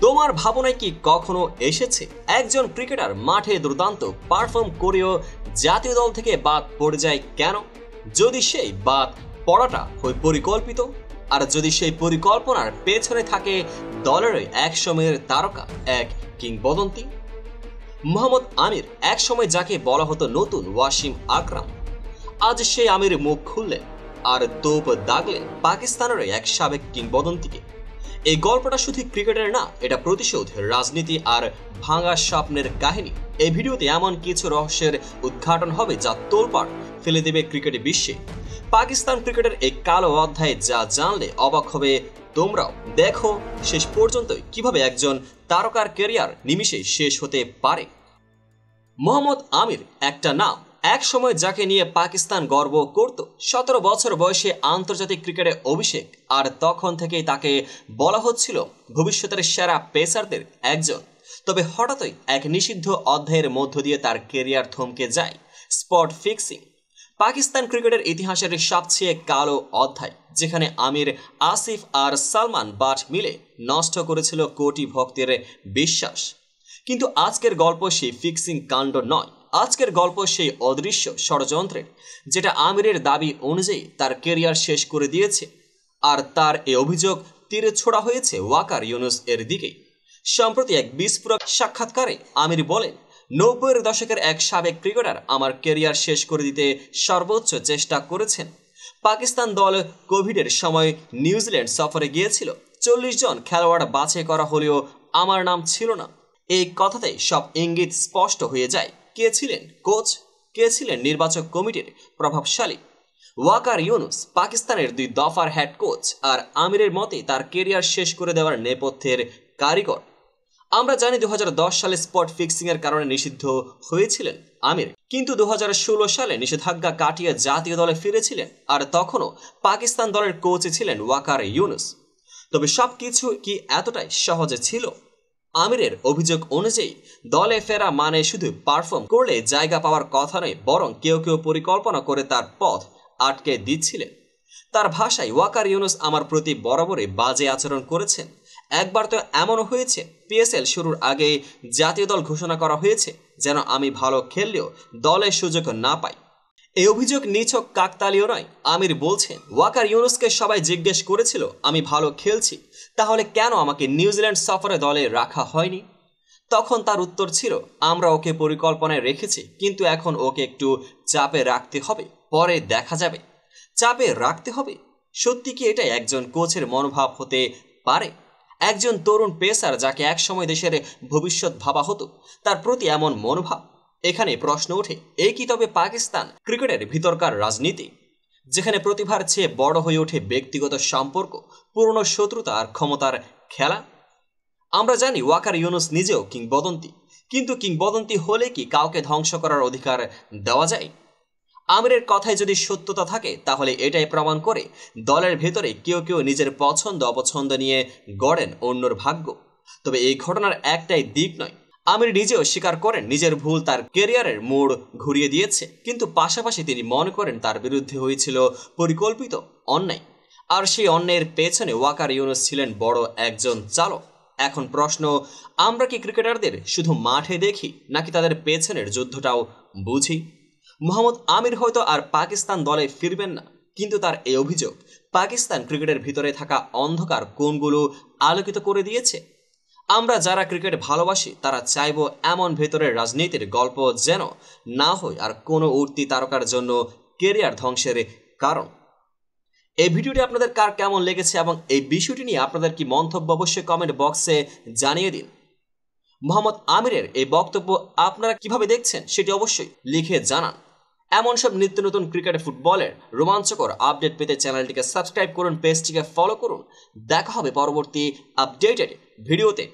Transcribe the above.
তোমার ভাবনায় কি কখনো এসেছে একজন ক্রিকেটার মাঠে দুর্দান্ত পারফর্ম করেও জাতীয় দল থেকে বাদ পড়ে যায় কেন? যদি সেই বাদ পড়াটা হয় পরিকল্পিত, আর যদি সেই পরিকল্পনার পেছনে থাকে দলেরই এক সময়ের তারকা, এক কিংবদন্তি। মোহাম্মদ আমির, এক সময় যাকে বলা হতো নতুন ওয়াসিম আকরাম, আজ সেই আমির মুখ খুললেন আর তোপ দাগলেন পাকিস্তানের এক সাবেক কিংবদন্তিকে। এই গল্পটা শুধু ক্রিকেটের না, এটা প্রতিশোধ, রাজনীতি আর ভাঙা স্বপ্নের কাহিনী। এই ভিডিওতে এমন কিছু রহস্যের উদ্ঘাটন হবে যা তোলপাড় ফেলে দেবে ক্রিকেট বিশ্বে। পাকিস্তান ক্রিকেটের এই কালো অধ্যায়ে যা জানলে অবাক হবে তোমরাও। দেখো শেষ পর্যন্তই কিভাবে একজন তারকার ক্যারিয়ার নিমিষে শেষ হতে পারে। মোহাম্মদ আমির একটা নাম, এক সময় যাকে নিয়ে পাকিস্তান গর্ব করত। 17 বছর বয়সে আন্তর্জাতিক ক্রিকেটে অভিষেক, আর তখন থেকেই তাকে বলা হচ্ছিল ভবিষ্যতের সেরা পেসারদের একজন। তবে হঠাৎই এক নিষিদ্ধ অধ্যায়ের মধ্য দিয়ে তার ক্যারিয়ার থমকে যায়। স্পট ফিক্সিং, পাকিস্তান ক্রিকেটের ইতিহাসের সবচেয়ে কালো অধ্যায়, যেখানে আমির, আসিফ আর সালমান বাট মিলে নষ্ট করেছিল কোটি ভক্তের বিশ্বাস। কিন্তু আজকের গল্প সেই ফিক্সিং কাণ্ড নয়, আজকের গল্প সেই অদৃশ্য ষড়যন্ত্রের, যেটা আমিরের দাবি অনুযায়ী তার ক্যারিয়ার শেষ করে দিয়েছে। আর তার এই অভিযোগ তীরে ছোড়া হয়েছে ওয়াকার ইউনুস এর দিকেই। সম্প্রতি এক বিস্ফোরক সাক্ষাৎকারে আমির বলেন, 90-এর দশকের এক সাবেক ক্রিকেটার আমার ক্যারিয়ার শেষ করে দিতে সর্বোচ্চ চেষ্টা করেছেন। পাকিস্তান দল কোভিডের সময় নিউজিল্যান্ড সফরে গিয়েছিল। 40 জন খেলোয়াড় বাছাই করা হলেও আমার নাম ছিল না। এই কথাতেই সব ইঙ্গিত স্পষ্ট হয়ে যায়। কে ছিলেন কোচ, কে ছিলেন নির্বাচক কমিটির প্রভাবশালী। ওয়াকার ইউনুস পাকিস্তানের 2 দফার হেড কোচ, আর আমিরের মতে তার ক্যারিয়ার শেষ করে দেওয়ার নেপথ্যের কারিগর। আমরা জানি 2010 সালে স্পট ফিক্সিং এর কারণে নিষিদ্ধ হয়েছিলেন আমির, কিন্তু 2016 সালে নিষেধাজ্ঞা কাটিয়ে জাতীয় দলে ফিরেছিলেন, আর তখনও পাকিস্তান দলের কোচ ছিলেন ওয়াকার ইউনুস। তবে সবকিছু কি এতটাই সহজে ছিল? আমিরের অভিযোগ অনুযায়ী দলে ফেরা মানে শুধু পারফর্ম করলে জায়গা পাওয়ার কথা নয়, বরং কেউ কেউ পরিকল্পনা করে তার পথ আটকে দিচ্ছিলেন। তার ভাষায়, ওয়াকার ইউনুস আমার প্রতি বরাবরই বাজে আচরণ করেছেন। একবার তো এমনও হয়েছে, পিএসএল শুরুর আগে জাতীয় দল ঘোষণা করা হয়েছে যেন আমি ভালো খেললেও দলের সুযোগ না পাই। এই অভিযোগ নিছক কাকতালীয় নয়। আমির বলছেন, ওয়াকার ইউনুসকে সবাই জিজ্ঞেস করেছিল আমি ভালো খেলছি, তাহলে কেন আমাকে নিউজিল্যান্ড সফরে দলে রাখা হয়নি? তখন তার উত্তর ছিল, আমরা ওকে পরিকল্পনায় রেখেছি, কিন্তু এখন ওকে একটু চাপে রাখতে হবে, পরে দেখা যাবে। চাপে রাখতে হবে? সত্যি কি এটা একজন কোচের মনোভাব হতে পারে? একজন তরুণ পেসার যাকে একসময় দেশের ভবিষ্যৎ ভাবা হতো, তার প্রতি এমন মনোভাব? এখানে প্রশ্ন ওঠে, এই কি তবে পাকিস্তান ক্রিকেটের ভিতরকার রাজনীতি, যেখানে প্রতিভার চেয়ে বড় হয়ে ওঠে ব্যক্তিগত সম্পর্ক, পুরনো শত্রুতা আর ক্ষমতার খেলা? আমরা জানি ওয়াকার ইউনুস নিজেও কিংবদন্তি, কিন্তু কিংবদন্তি হলে কি কাউকে ধ্বংস করার অধিকার দেওয়া যায়? আমিরের কথায় যদি সত্যতা থাকে, তাহলে এটাই প্রমাণ করে দলের ভেতরে কেউ কেউ নিজের পছন্দ অপছন্দ নিয়ে গড়েন অন্যর ভাগ্য। তবে এই ঘটনার একটাই দিক নয়, আমির নিজেও স্বীকার করেন নিজের ভুল তার ক্যারিয়ারের মোড় ঘুরিয়ে দিয়েছে, কিন্তু পাশাপাশি তিনি মনে করেন তার বিরুদ্ধে হয়েছিল পরিকল্পিত অন্যায়, আর সেই অন্যায়ের পেছনে ওয়াকার ইউনুস ছিলেন বড় একজন চালক। এখন প্রশ্ন, আমরা কি ক্রিকেটারদের শুধু মাঠে দেখি, নাকি তাদের পেছনের যুদ্ধটাও বুঝি? মোহাম্মদ আমির হয়তো আর পাকিস্তান দলে ফিরবেন না, কিন্তু তার এই অভিযোগ পাকিস্তান ক্রিকেটের ভিতরে থাকা অন্ধকার কোণগুলো আলোকিত করে দিয়েছে। আমরা যারা ক্রিকেট ভালোবাসি তারা চাইব এমন ভেতরের রাজনীতির গল্প যেন না হয় আর কোনো উঠতি তারকার জন্য ক্যারিয়ার ধ্বংসের কারণ। এই ভিডিওটি আপনাদের কার কেমন লেগেছে এবং এই বিষয়টি নিয়ে আপনাদের কি মন্তব্য অবশ্যই কমেন্ট বক্সে জানিয়ে দিন। মোহাম্মদ আমিরের এই বক্তব্য আপনারা কিভাবে দেখছেন সেটি অবশ্যই লিখে জানান। এমন সব নিত্য নতুন ক্রিকেট ফুটবলের রোমাঞ্চকর আপডেট পেতে চ্যানেলটিকে সাবস্ক্রাইব করুন, পেজটিকে ফলো করুন। দেখা হবে পরবর্তী আপডেটেড ভিডিওতে।